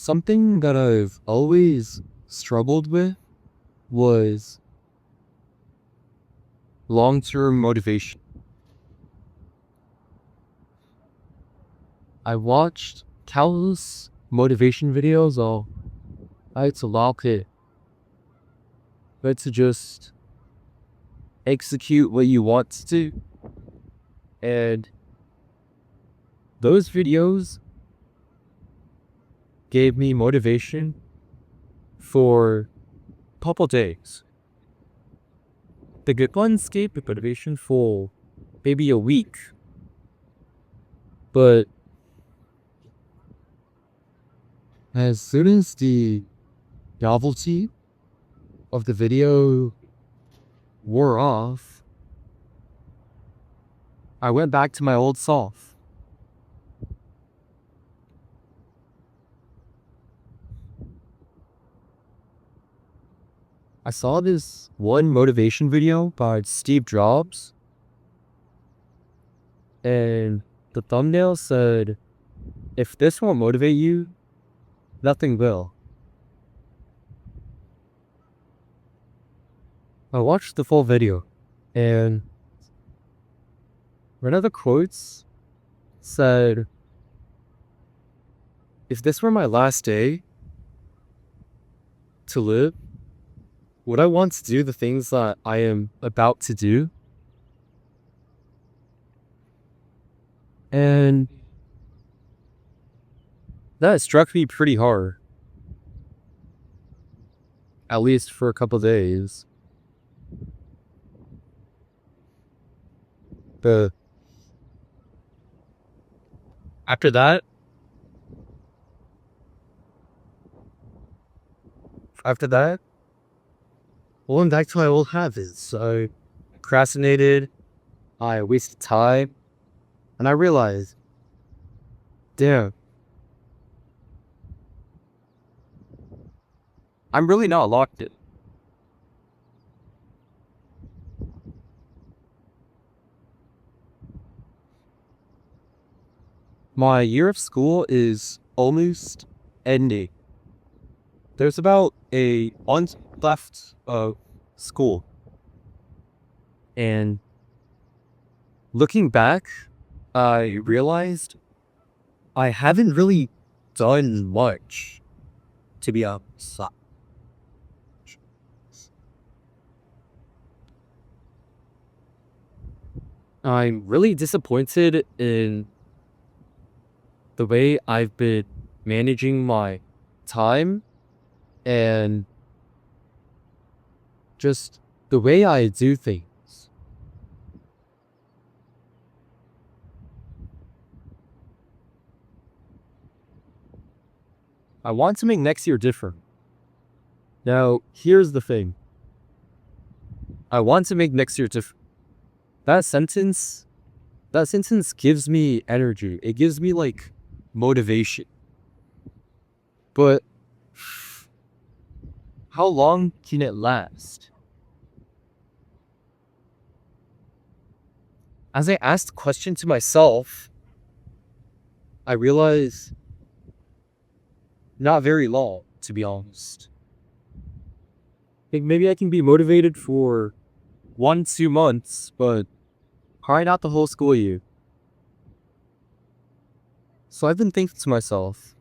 Something that I've always struggled with was long-term motivation. I watched countless motivation videos all to lock it, but to just execute what you want to do. And those videos gave me motivation for a couple days. The good ones gave me motivation for maybe a week. But as soon as the novelty of the video wore off, I went back to my old self. I saw this one motivation video by Steve Jobs, and the thumbnail said, "If this won't motivate you, nothing will." I watched the full video, and one of the quotes said, "If this were my last day to live, would I want to do the things that I am about to do?" And that struck me pretty hard, at least for a couple days. But after that, I went back to my old habits. I procrastinated, I wasted time, and I realized, damn, I'm really not locked in. My year of school is almost ending. There's about a month left of school. And looking back, I realized I haven't really done much, to be honest. I'm really disappointed in the way I've been managing my time and just the way I do things. I want to make next year different. Now, here's the thing. I want to make next year different. That sentence gives me energy. It gives me like motivation. But how long can it last? As I asked the question to myself, I realized not very long, to be honest. I think maybe I can be motivated for 1-2 months, but probably not the whole school year. So I've been thinking to myself,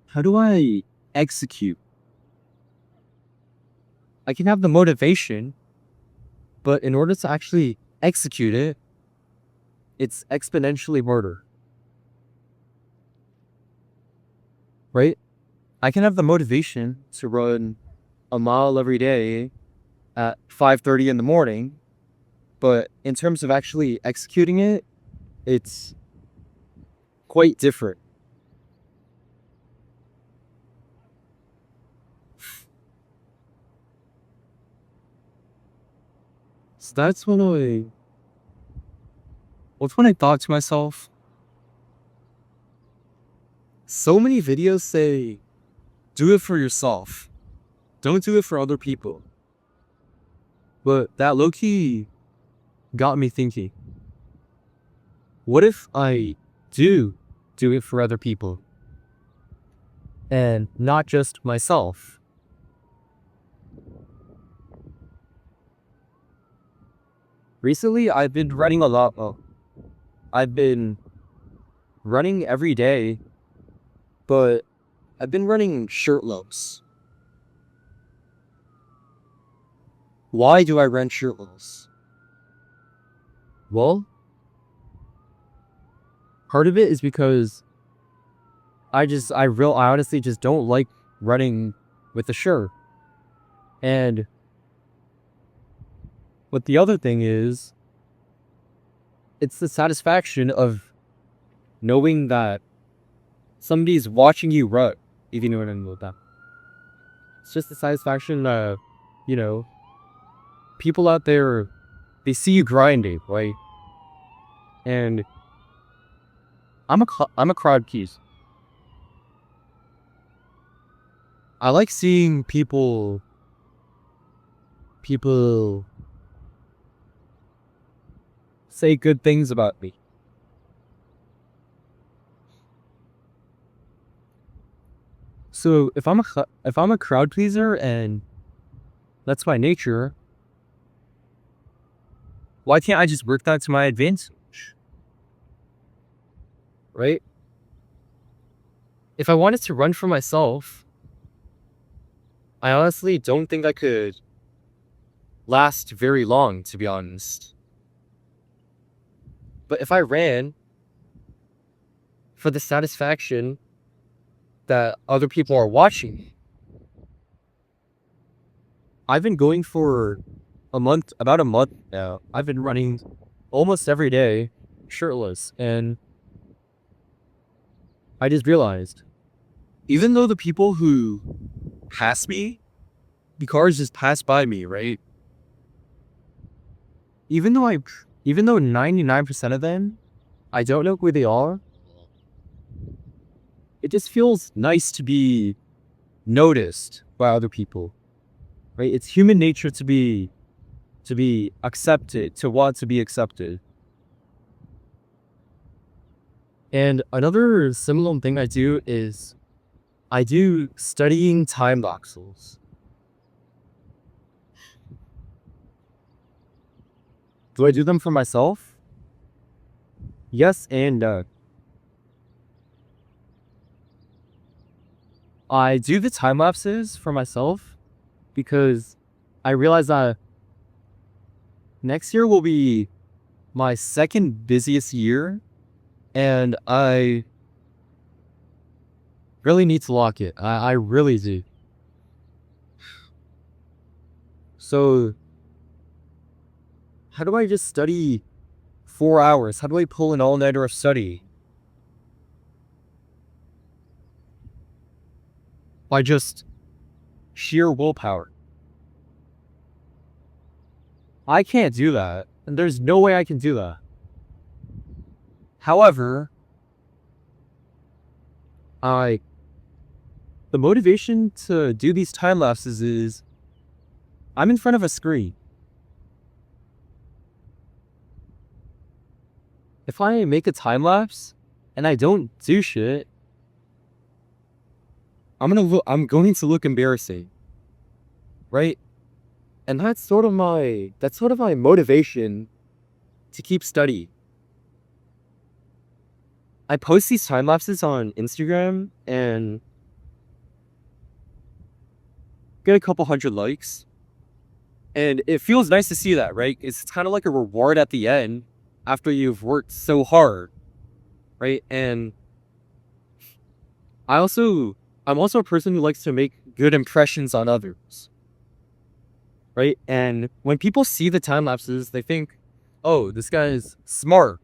how do I execute? I can have the motivation, but in order to actually execute it, it's exponentially harder. Right? I can have the motivation to run a mile every day at 5:30 in the morning, but in terms of actually executing it, it's quite different. So that's when I thought to myself, so many videos say, do it for yourself. Don't do it for other people. But that low-key got me thinking, what if I do it for other people? and not just myself. Recently, I've been running a lot. I've been running every day, but I've been running shirtless. Why do I run shirtless? Well, part of it is because I honestly just don't like running with a shirt. And what the other thing is, it's the satisfaction of knowing that somebody's watching you run, if you know what I mean with that. It's just the satisfaction that, you know, people out there, they see you grinding, right? And I'm a crowd piece. I like seeing people say good things about me. So if I'm a crowd pleaser and that's my nature, why can't I just work that to my advantage? Right? If I wanted to run for myself, I honestly don't think I could last very long, to be honest. But if I ran for the satisfaction that other people are watching, I've been going for about a month now. I've been running almost every day, shirtless, and I just realized, even though the people who pass me, the cars just pass by me, right? Even though 99% of them, I don't know who they are, it just feels nice to be noticed by other people, right? It's human nature to be accepted, to want to be accepted. And another similar thing I do is I do studying time lapses. Do I do them for myself? Yes and no. I do the time lapses for myself because I realize that next year will be my second busiest year, and I really need to lock it. I really do. So, how do I just study 4 hours? How do I pull an all-nighter of study? By just sheer willpower. I can't do that. And there's no way I can do that. However, I the motivation to do these time lapses is I'm in front of a screen. If I make a time lapse and I don't do shit, I'm going to look embarrassing. Right? And that's sort of my motivation to keep studying. I post these time lapses on Instagram and get a couple hundred likes. And it feels nice to see that, right? It's kind of like a reward at the end after you've worked so hard, right? And I'm also a person who likes to make good impressions on others, right? And when people see the time lapses, they think, oh, this guy's smart.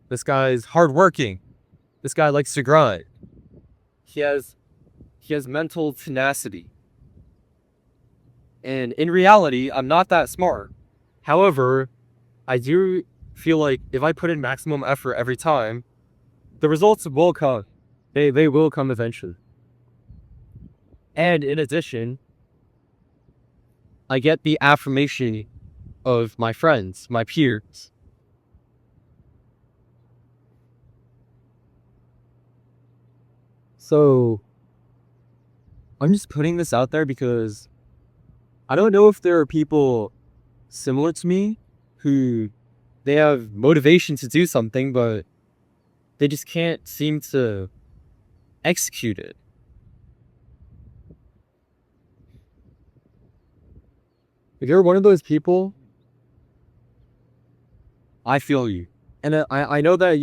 This guy's hardworking. This guy likes to grind. He has mental tenacity. And in reality, I'm not that smart. However, I do feel like if I put in maximum effort every time, the results will come. They will come eventually. And in addition, I get the affirmation of my friends, my peers. So I'm just putting this out there because I don't know if there are people similar to me who they have motivation to do something, but they just can't seem to execute it. If you're one of those people, I feel you. And I know that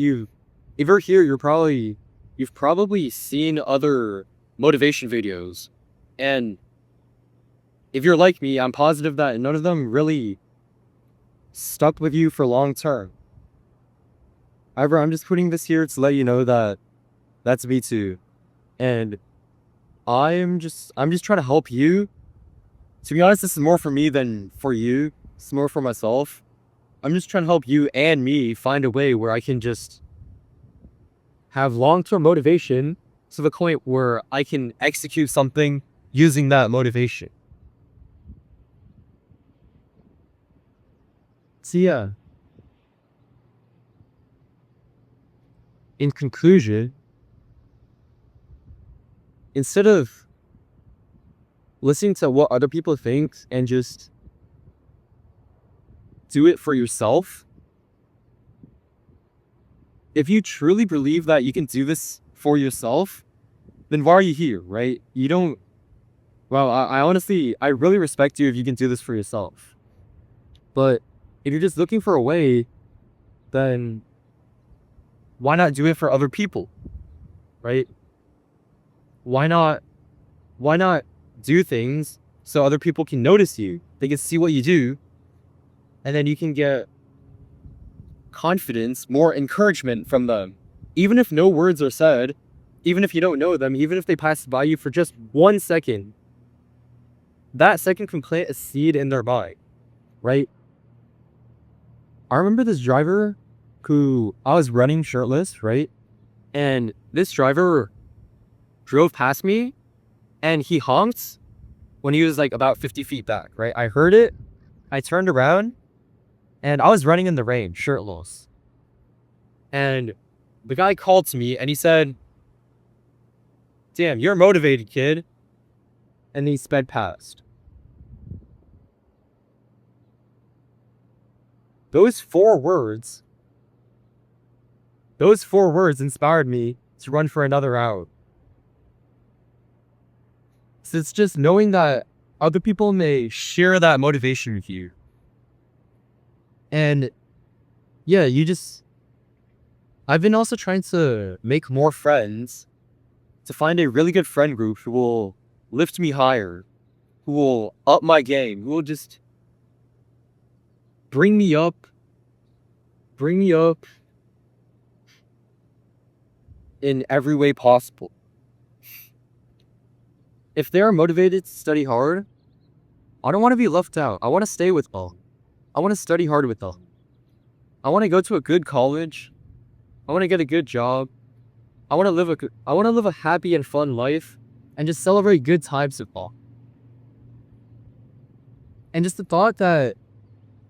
if you're here, you've probably seen other motivation videos. And if you're like me, I'm positive that none of them really stuck with you for long term. However, I'm just putting this here to let you know that that's me too. And I'm just trying to help you. To be honest, this is more for me than for you. It's more for myself. I'm just trying to help you and me find a way where I can just have long-term motivation to the point where I can execute something using that motivation. So yeah, in conclusion, instead of listening to what other people think and just do it for yourself, if you truly believe that you can do this for yourself, then why are you here, right? You don't. Well, I honestly, I really respect you if you can do this for yourself. But if you're just looking for a way, then why not do it for other people, right? Why not? Why not do things so other people can notice you? They can see what you do, and then you can get confidence, more encouragement from them. Even if no words are said, even if you don't know them, even if they pass by you for just 1 second, that second can plant a seed in their mind, right? I remember this driver who I was running shirtless, right? And this driver drove past me and he honked when he was like about 50 feet back, right? I heard it. I turned around and I was running in the rain, shirtless. And the guy called to me and he said, "Damn, you're a motivated kid." And he sped past. Those four words inspired me to run for another hour. So it's just knowing that other people may share that motivation with you. And yeah, I've been also trying to make more friends, to find a really good friend group who will lift me higher, who will up my game, who will just bring me up in every way possible. If they are motivated to study hard, I don't want to be left out. I want to stay with them. I want to study hard with them. I want to go to a good college. I want to get a good job. I want to live a happy and fun life and just celebrate good times with them. And just the thought that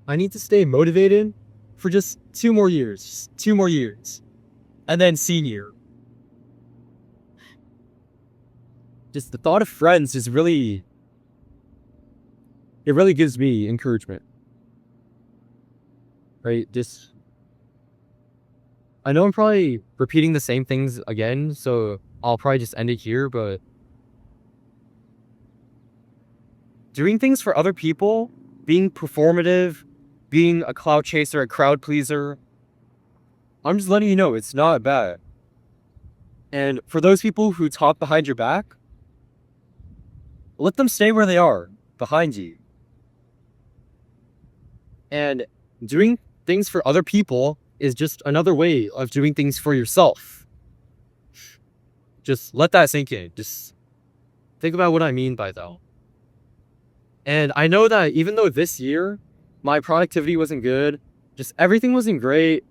I need to stay motivated for just 2 more years, and then senior. Just the thought of friends it really gives me encouragement, right? Just, I know I'm probably repeating the same things again, so I'll probably just end it here, but doing things for other people, being performative, being a cloud chaser, a crowd pleaser, I'm just letting you know it's not bad. And for those people who talk behind your back, let them stay where they are, behind you. And doing things for other people is just another way of doing things for yourself. Just let that sink in. Just think about what I mean by that. And I know that even though this year my productivity wasn't good, just everything wasn't great,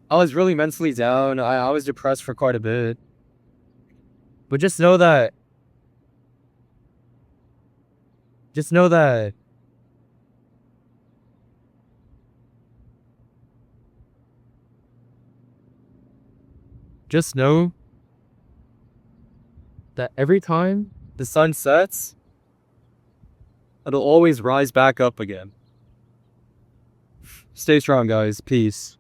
I was really mentally down. I was depressed for quite a bit. But just know that just know that just know that every time the sun sets, it'll always rise back up again. Stay strong, guys. Peace.